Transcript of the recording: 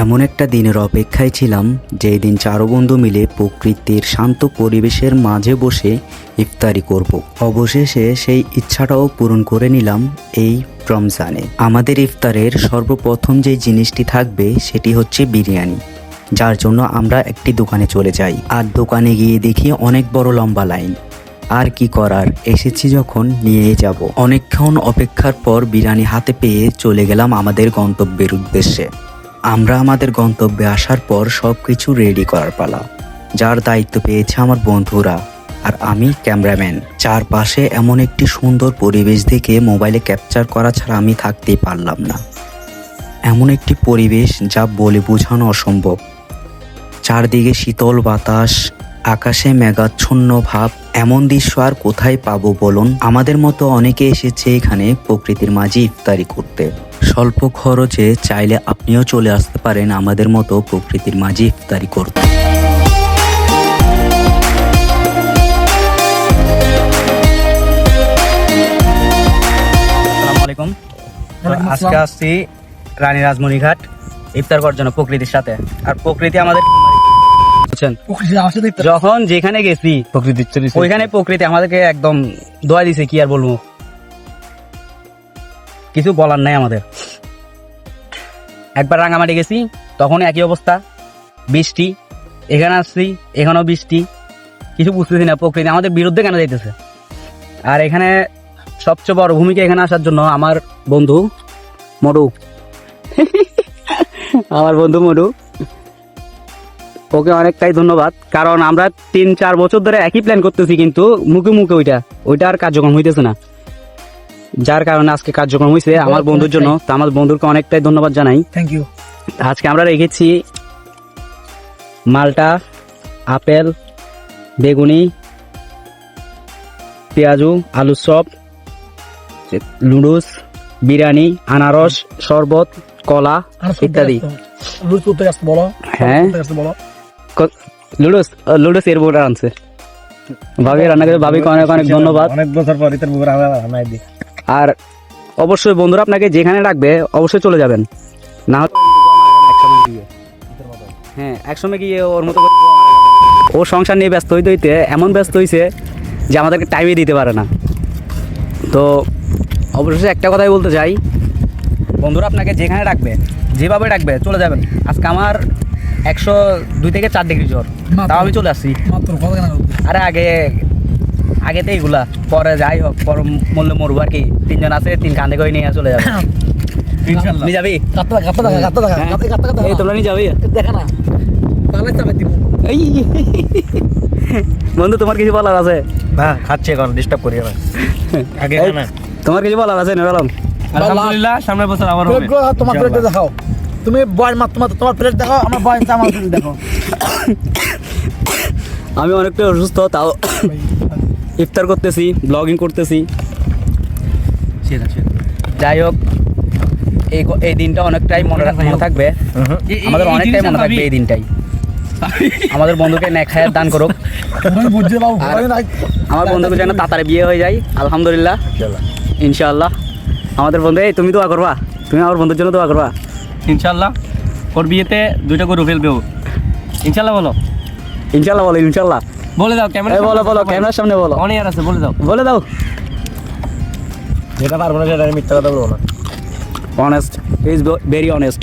এমন একটা দিনের অপেক্ষায় ছিলাম যেই দিন চারো বন্ধু মিলে প্রকৃতির শান্ত পরিবেশের মাঝে বসে ইফতারি করব। অবশেষে সেই ইচ্ছাটাও পূরণ করে নিলাম এই রমজানে। আমাদের ইফতারের সর্বপ্রথম যে জিনিসটি থাকবে সেটি হচ্ছে বিরিয়ানি, যার জন্য আমরা একটি দোকানে চলে যাই। আর দোকানে গিয়ে দেখি অনেক বড় লম্বা লাইন। আর কি করার, এসেছি যখন নিয়ে যাব। অনেকক্ষণ অপেক্ষার পর বিরিয়ানি হাতে পেয়ে চলে গেলাম আমাদের গন্তব্যের উদ্দেশ্যে। আমরা আমাদের গন্তব্যে আসার পর সব কিছু রেডি করার পালা, যার দায়িত্ব পেয়েছে আমার বন্ধুরা আর আমি ক্যামেরাম্যান। চারপাশে এমন একটি সুন্দর পরিবেশ দেখে মোবাইলে ক্যাপচার করা ছাড়া আমি থাকতেই পারলাম না। এমন একটি পরিবেশ যা বলে বোঝানো অসম্ভব। চারদিকে শীতল বাতাস, আকাশে মেঘাচ্ছন্ন ভাব। এমন দৃশ্য আর কোথায় পাবো বলুন? আমাদের মতো অনেকে এসেছে এখানে প্রকৃতির মাঝে ইফতারি করতে। স্বল্প খরচে চাইলে আপনিও চলে আসতে পারেন আমাদের মতো প্রকৃতির মাঝে ইফতারি করতে। আসসালামু আলাইকুম। আজকে আসছি রানী রাজমণি ঘাট ইফতার করার জন্য প্রকৃতির সাথে। আর প্রকৃতি আমাদের যখন যেখানে গেছি ওইখানে প্রকৃতি আমাদেরকে একদম দোয়া দিছে। কি আর বলবো, কিছু বলার নাই আমাদের। একবার রাঙামাটি গেছি, তখন একই অবস্থা, বৃষ্টি। এখানে আসছি, এখানেও বৃষ্টি। কিছু বুঝতেছি না প্রকৃতি আমাদের বিরুদ্ধে কেন যাইতেছে। আর এখানে সবচেয়ে বড় ভূমিকা এখানে আসার জন্য আমার বন্ধু মডু আমার বন্ধু মডু, ওকে অনেকটাই ধন্যবাদ। কারণ আমরা 3-4 বছর ধরে একই প্ল্যান করতেছি, কিন্তু মুখে মুখে ওইটা আর কার্যক্রম হইতেছে না। যার কারণে আজকে কার্যক্রম হয়েছে আমার বন্ধুর জন্য। তো আমার বন্ধুকে অনেকটাই ধন্যবাদ জানাই। Thank you. আজকে আমরা রেখেছি মালটা, আপেল, বেগুনি, পেঁয়াজু, আলুর চপ, লুডুস, বিরিয়ানি, আনারস, শরবত, কলা ইত্যাদি। হ্যাঁ, লুডুস এর বোর্ডার আনছে ভাবি, রান্না করে ভাবিকে অনেক অনেক ধন্যবাদ। অনেক বছর পর ইতার বুকের রান্না দিই। আর অবশ্যই বন্ধুরা আপনাকে যেখানে রাখবে অবশ্যই চলে যাবেন, না হলে হ্যাঁ একসময় গিয়ে ওর মতো ও সংসার নিয়ে ব্যস্ত হইতে হইতে এমন ব্যস্ত হয়েছে যে আমাদেরকে টাইমই দিতে পারে না। তো অবশ্যই একটা কথাই বলতে চাই, বন্ধুরা আপনাকে যেখানে রাখবে, যেভাবে রাখবে চলে যাবেন। আজকে আমার 102 থেকে 4 ডিগ্রি জ্বর, তাও আমি চলে আসছি। আরে আগে তো এইগুলা, পরে যাই হোক, পরে মরলে মরবো আর কি। 3 জন আছে, 3 কান্দে করে নিয়ে চলে যাবে। নিয়ে যাবি? তোমরা নিয়ে যাবি? বন্ধু তোমার কিছু বলার আছে? না, খাচ্ছি এখন, ডিস্টার্ব করি না। আগে না, তোমার কিছু বলার আছে? নেবেলাম আলহামদুলিল্লাহ, সামনের বছর আবার হবে। তোমার প্লেট দেখাও, তুমি বয় মাত্র তোমার প্লেট দেখাও, আমার বয় আমার প্লেট দেখাও। আমি অনেকটা অসুস্থ, তাও ইফতার করতেছি, ব্লগিং করতেছি। যাই হোক, এই দিনটা অনেকটাই মনে থাকবে আমাদের, অনেকটাই মনে থাকবে এই দিনটাই। আমাদের বন্ধুকে নেখায়ের দান করুক। আমার বন্ধুকে যেন তাড়াতাড়ি বিয়ে হয়ে যায়, আলহামদুলিল্লাহ, ইনশাআল্লাহ। আমাদের বন্ধু, এই তুমি দোয়া করবা, তুমি আমার বন্ধুর জন্য দোয়া করবা ইনশাআল্লাহ। ওর বিয়েতে 2টা গরু ফেলবে ও, ইনশাআল্লাহ। বলো ইনশাআল্লাহ, বলো ইনশাআল্লাহ। বলে দাও ক্যামেরা, বলো ক্যামেরার সামনে বলো। অন এয়ার আছে, বলে দাও। যেটা পারবো না সেটা মিথ্যা কথা বলবো না। Honest, he is very honest.